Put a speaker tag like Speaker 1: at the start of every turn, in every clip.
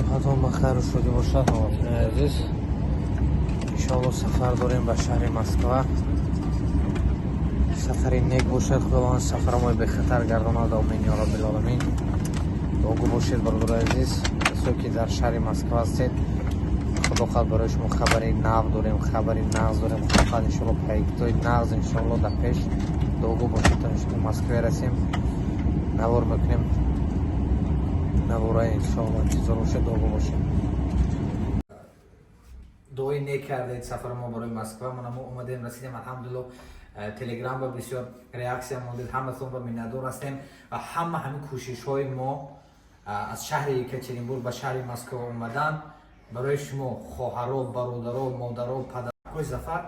Speaker 1: صبحتون بخیر و شادی باشد هموطنان عزیز. انشاءالله سفر داریم به شهر مسکو. سفری نیک باشد، خداوند سفر ما به خطر گرداند. آمین یا رب العالمین. دعا باشید برادران عزیز، کسایی که در شهر مسکو هستید، خدا خواهد برای شما خبری نو داریم، خبری نغز داریم. خدا خواهد انشاءالله پیکتای نغز انشاءالله در پیش. دعا باشید تا انشاءالله مسکو رسیم، نوار میکنیم. نوارای انشاءالله چیزا باشه. دعا باشید. دعای نیک کردید. سفر ما برای مسکو ما اومدیم، رسیدیم الحمدلله. تلگرام با بسیار ریاکشن موندید، همتون با میندور هستیم و همین کوشش های ما از شهر یکاترینبورگ به شهر مسکو اومدن برای شما خواهرها، برادرها، مادرها، پدرها. کوی زفر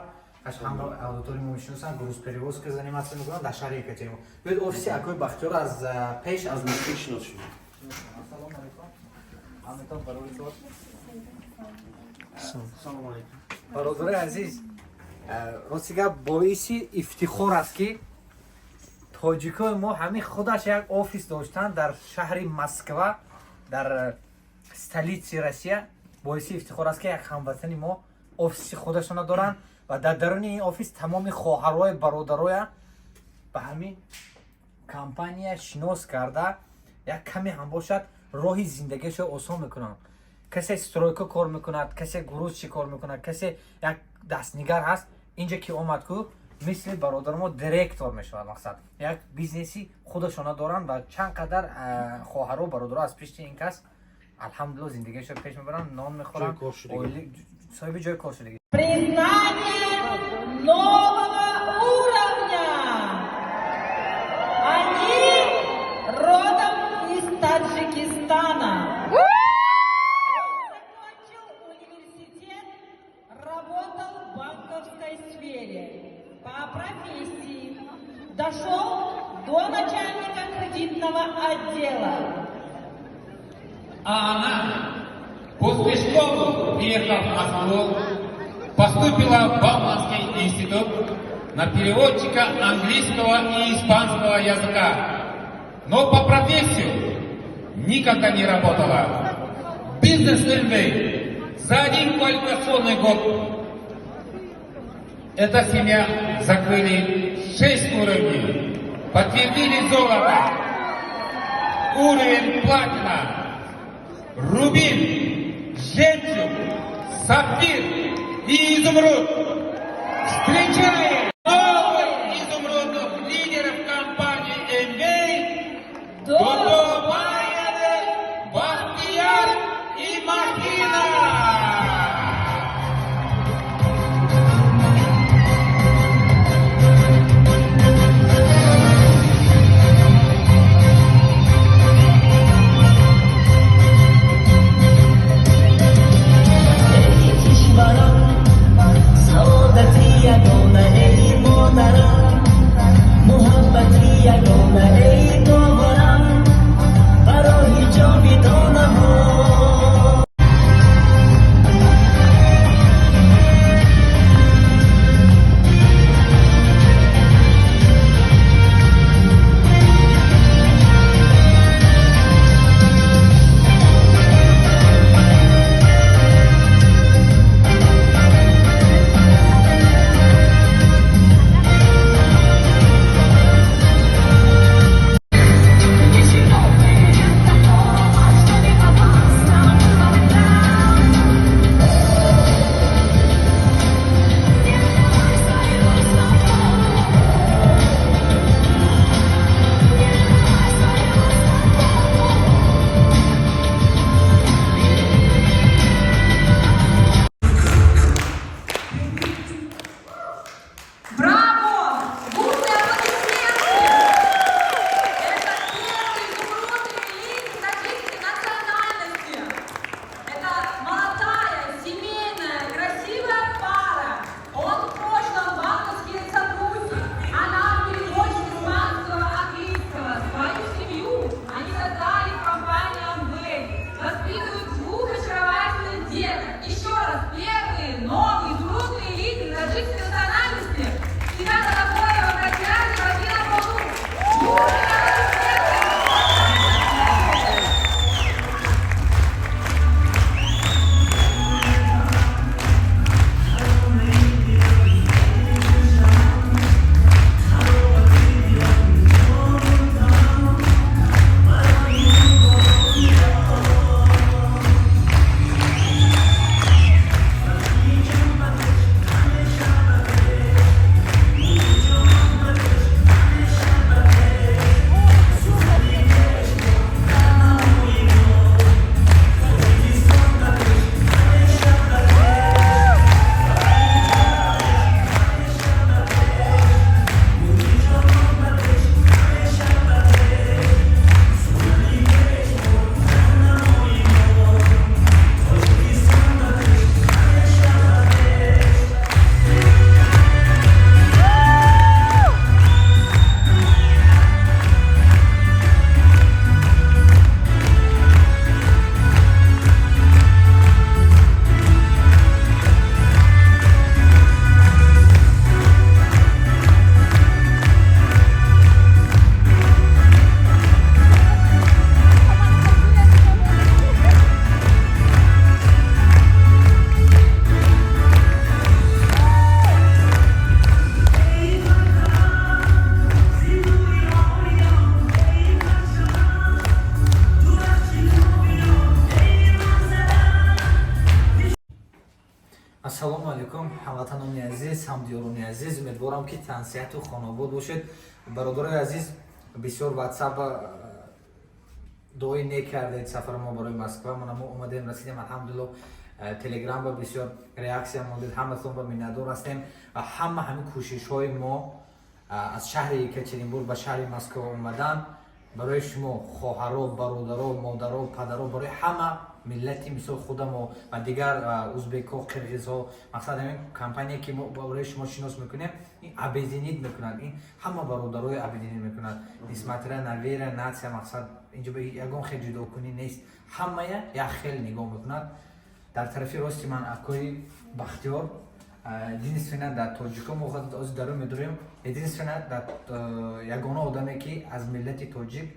Speaker 1: اش همراه اودیتوری ما میشناسن، گروس پریوز که زنیمت میکنن در شهر یکاترینبورگ. بیاید آفیس اکوی بختیار از پیش از مسکو شناس شد. سلام علیکم. همتون برادر. سلام علیکم. برادر عزیز، راستیگه باعثی افتخار است که تاجیکای ما همین خودش یک آفیس داشتن در شهر مسکو، در استولیتسی روسیه. باعثی افتخار است که یک هموطن ما آفیس خودشون دارن و در درون این آفیس تمام خواهرای برادرای به همین کمپانی شناس کرده یک کمی هم باشد راهی زندگیش آسان میکنن. کسی استرویکا کار میکند، کسی گروش کار میکند، کسی یک دستنگر هست. اینجا که اومد که مثل برادر ما دیرکتور میشود. مقصد یک بیزنسی خودشون دارن و چند قدر خواهر و برادر از پیش این کس الحمدلله زندگیشو پیش میبرن، نان میخورن. صاحب جای کار شدگی.
Speaker 2: Признание нового уровня. Они родом из Таджикистана. Закончил университет, работал в банковской сфере. По профессии дошел до начальника кредитного отдела.
Speaker 3: А она, после школы, приехав в Москву, поступила в Бауманский институт на переводчика английского и испанского языка. Но по профессии никогда не работала. Бизнес MBA за один квалификационный год. Эта семья закрыли 6 уровней, подтвердили золото, уровень платина, рубин, жемчуг, сапфир и изумруд. Встречаем новых изумрудных лидеров компании MBA Додобаевы, Бахтияр и Махина.
Speaker 1: видеорони азиз, умедворам ки тансиҳату хонобод бошед. Бародарои азиз, бисёр ватсап дуои нек кардед сафари мо барои Москва. Мо омадем расидем, алҳамдулиллоҳ. Телеграм ба бисёр реаксия модид, ҳаматон ба миннатдор ҳастем ва ҳамаи кӯшишҳои мо аз шаҳри Екатеринбург ба шаҳри Москва омадан барои шумо хоҳаро, бародаро, модаро, падаро, барои ҳама миллати мисол худамо ва дигар узбекҳо, қирғизҳо, мақсад ҳамин компания ки мо барои шумо шинос мекунем, ин объединит мекунад, ин ҳама бародарои объединит мекунад. Несмотря на вера, нация, мақсад инҷо ягон хел ҷудокунӣ нест, ҳамая як хел нигоҳ мекунад. Дар тарафи рости ман Акои Бахтиёр, единственно дар тоҷико мо оз дару медурем, единственно ягона одаме ки аз миллати тоҷик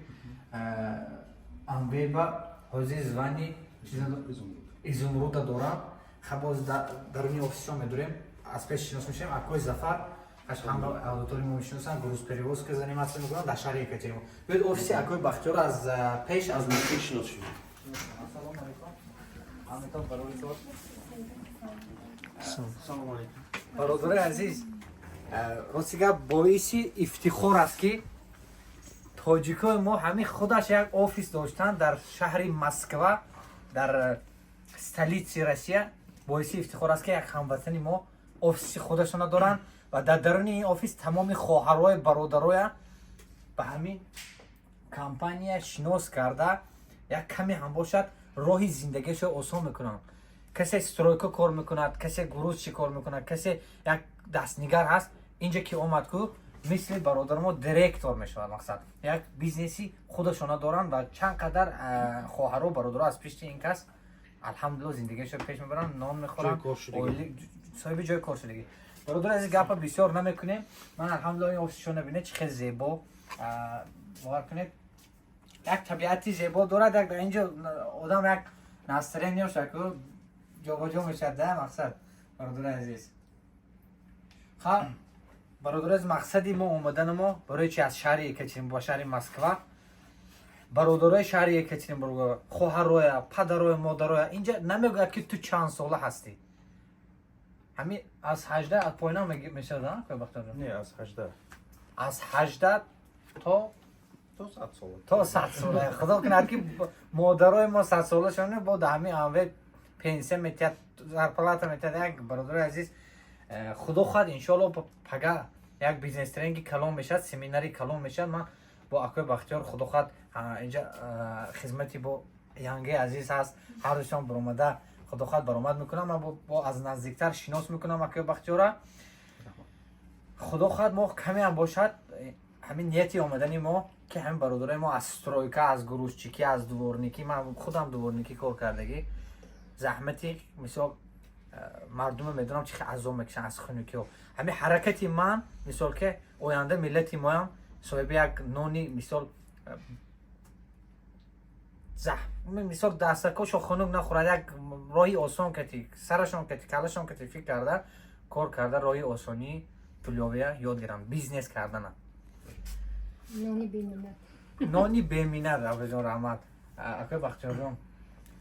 Speaker 1: анвеба ҳозир звани изумруда дорам. Хабоз даруни офисҳо медурем, аз пеш шинос мешавем. Акои Зафар ҳамро аудитории мо мешиносанд, грузперевозка заниматсия мекунанд дар шаҳри Екатеринбург. Биёед офиси Акои Бахтиёр аз пеш аз наздик шинос шудем. Ассалому алайкум. Бародари азиз, рости гап боиси ифтихор аст ки тоҷикои мо ҳамин худаш як офис доштанд дар шаҳри Москва, дар столицаи Россия. Боиси ифтихор аст ки як ҳамватани мо офиси худашона доранд ва дар даруни ин офис тамоми хоҳарои бародароя ба ҳамин компания шинос карда як каме ҳам бошад роҳи зиндагиашро осон мекунанд. Касе стройка кор мекунад, касе грузчи кор мекунад, касе як дастнигар ҳаст, инҷа ки омад ку мисли бародар мо директор мешавад. Мақсад як бизнеси худашона доранд ва чанд қадар хоҳаро бародаро аз пишти ин кас алҳамдулиллоҳ зиндагиашро пеш мебаранд, нон мехӯранд, соҳиби ҷои коршудагӣ. Бародар азиз, гапа бисёр намекунем. Ман алҳамдулиллоҳ ин офисшо набинед чӣ хел зебо, бовар кунед, як табиати зебо дорад. Як дар инҷо одам як настроение шаку ҷобаҷо мешавад. Да, мақсад бародари азиз. Ха, бародари азиз, мақсади мо омадани мо барои чи аз шаҳри Екатеринбург ба шаҳри Москва, бародарои шаҳри Екатеринбург, хоҳароя, падароя, модароя, инҷа намегӯяд ки ту чанд сола ҳастӣ. ҳамин аз 18 аз поина мешавад.
Speaker 4: Не, аз 18.
Speaker 1: Аз 18 то
Speaker 4: 100 сола.
Speaker 1: то 100 сола. Худо кунад ки модарои мо 100 солашоне бо ҳамин анве пенсия метиҳад, зарплата метиҳад. Як бародари азиз, худо хоҳад иншоаллоҳ пага як бизнес тренинги калон мешавад, семинари калон мешавад. Ман бо Акои Бахтиёр худо хоҳад инҷа хизмати бо янгаи азиз ҳаст, ҳар рӯзшон баромада худо хоҳад баромад мекунам. Ман бо аз наздиктар шинос мекунам Акои Бахтиёра. худо хоҳад мо каме ҳам бошад ҳамин нияти омадани мо ки ҳамин бародарои мо аз стройка, аз грузчикӣ, аз дворникӣ, ман худам дворникӣ кор кардагӣ, заҳмати мисол мардуме медонам чӣ хел азоб мекашанд аз хунукиҳо. ҳамин ҳаракати ман мисол ки оянда миллати моам соҳиби як нони мисол мисол дастакошо хунук нахӯрад, як роҳи осон кати, сарашон кати, калашон кати фикр карда кор карда роҳи осонии пулёвия ёд гирам, бизнес кардана.
Speaker 5: Нони беминнат.
Speaker 1: Нони беминнат. Абаҷон раҳмат. Акои Бахтиёрҷон,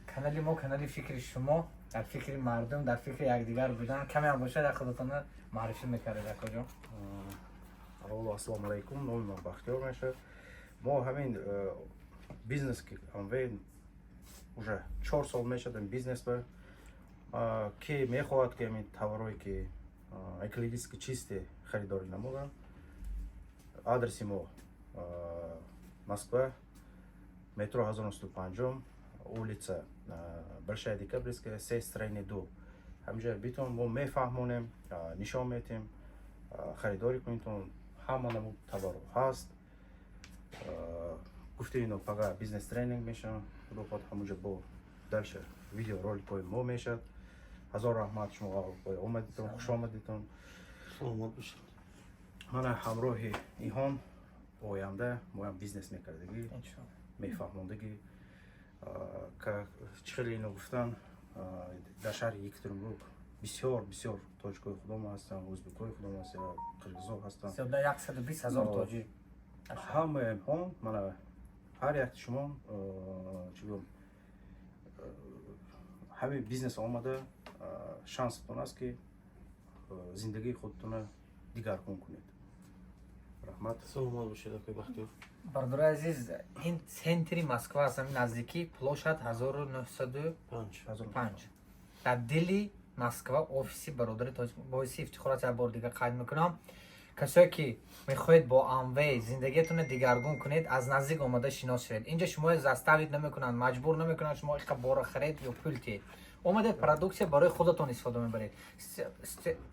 Speaker 1: канали мо канали фикри шумо, дар фикри мардум, дар фикри якдигар будан каме ҳам бошад як худатона маърифӣ мекардед Акоҷон.
Speaker 4: Аввало ассалому алайкум, номи ман Бахтиёр мешавад. Мо ҳамин бизнес ки анве уже 4 сол мешавад ин бизнес ба ки мехоҳад ки ҳамин товарое ки экологически чисте харидорӣ намуданд. Адреси мо Москва, метро 1905, улица Большая Декабрьская, 3 строение 2. ҳамҷа битон мо мефаҳмонем, нишон метем, харидорӣ кунитон, ҳама намуд товаро ҳаст. Гуфтем ино пага бизнес тренинг мешавад. Худо хоҳад ҳамуҷа бо дальше видео роликҳои мо мешавад. ҳазор раҳмат, шумо омадитон, хуш омадитон.
Speaker 6: саломат бошед.
Speaker 4: мана ҳамроҳи иҳон оянда мо ҳам бизнес мекардагӣ, мефаҳмондагӣ чӣ хеле ино гуфтан дар шаҳри Екатеринбург бисёр тоҷикои худомо ҳастанд, ӯзбекои худомо ҳастанд, қирғизҳо ҳастанд.
Speaker 1: 120 000 тоҷик.
Speaker 4: ҳамаи ҳон мана ҳар як шумо чӣ гӯям ҳамин бизнес омада шансатон аст ки зиндагии худтона дигаргун кунед. Раҳмат.
Speaker 6: саломат бошед акои бахтиёр.
Speaker 1: Бародари азиз, ин центри Москва аст, ҳамин наздики площадь 1905 дар дили Москва офиси бародари Тоҷик. боиси ифтихор аст, як бор дигар қайд мекунам, касое ки мехоҳед бо Amway зиндагиятонро дигаргун кунед, аз наздик омада шинос шавед. инҷа шумо заставид намекунанд, маҷбур намекунанд шумо иқа бора харед ё пул тиҳед. омадед продуксия барои худатон истифода мебаред.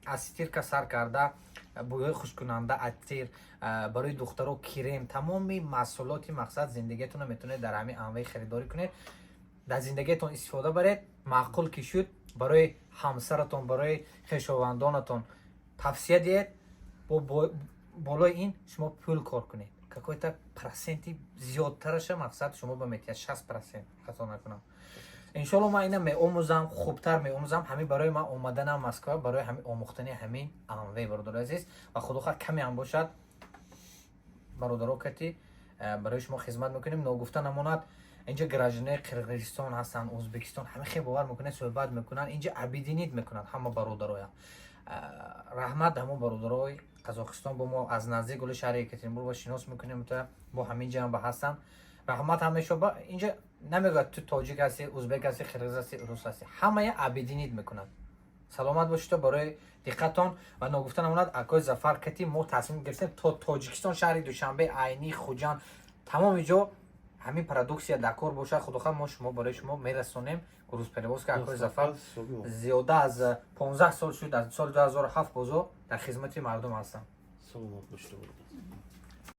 Speaker 1: аз стирка сар карда, бӯёи хушккунанда, атир, барои духтаро крем, тамоми маҳсулоти мақсад зиндагиятонро метавонед дар ҳамин Amway харидорӣ кунед. дар зиндагиятон истифода баред, маъқул ки шуд, барои ҳамсаратон, барои хешовандонатон тавсия диҳед, болои ин шумо пул кор кунед. Какой-то проценти зиёдтараша мақсад шумо ба метиҳад 60%, хато накунам. иншоалло ман ина меомӯзам, хубтар меомӯзам. ҳамин барои ман омаданам Москва, барои ҳамин омӯхтани ҳамин Amway бародари азиз, ва худохоҳ каме ҳам бошад бародаро кати барои шумо хизмат мекунем. ногуфта намонад, инҷа гражданои Қирғизистон ҳастанд, Ӯзбекистон, ҳама хеле бовар мекунанд, суҳбат мекунанд, инҷа абидинид мекунанд ҳама бародароям. раҳмат ҳамон бародарои Қазоқистон бо мо аз наздик оли шаҳри Екатеринбург шинос мекунем, бо ҳамин ҷанба ҳастанд. раҳмат ҳамеша ба инҷа намегӯяд ту тоҷик ҳасти, ӯзбек ҳасти, қирғиз ҳасти, рус ҳасти, ҳамая абидинид мекунанд. саломат бошед барои диққатон ва ногуфта намонад акои Зафар кати мо тасмим гирифтем то Тоҷикистон, шаҳри Душанбе, Айни, Хуҷанд, тамоми ҷо ҳамин продуксия дар кор бошад. худохоҳ мо шумо барои шумо мерасонем. грузперевозка акои Зафар зиёда аз 15 сол шуд, аз соли 2007 бозо дар хизмати мардум ҳастам.
Speaker 6: саломат бошед.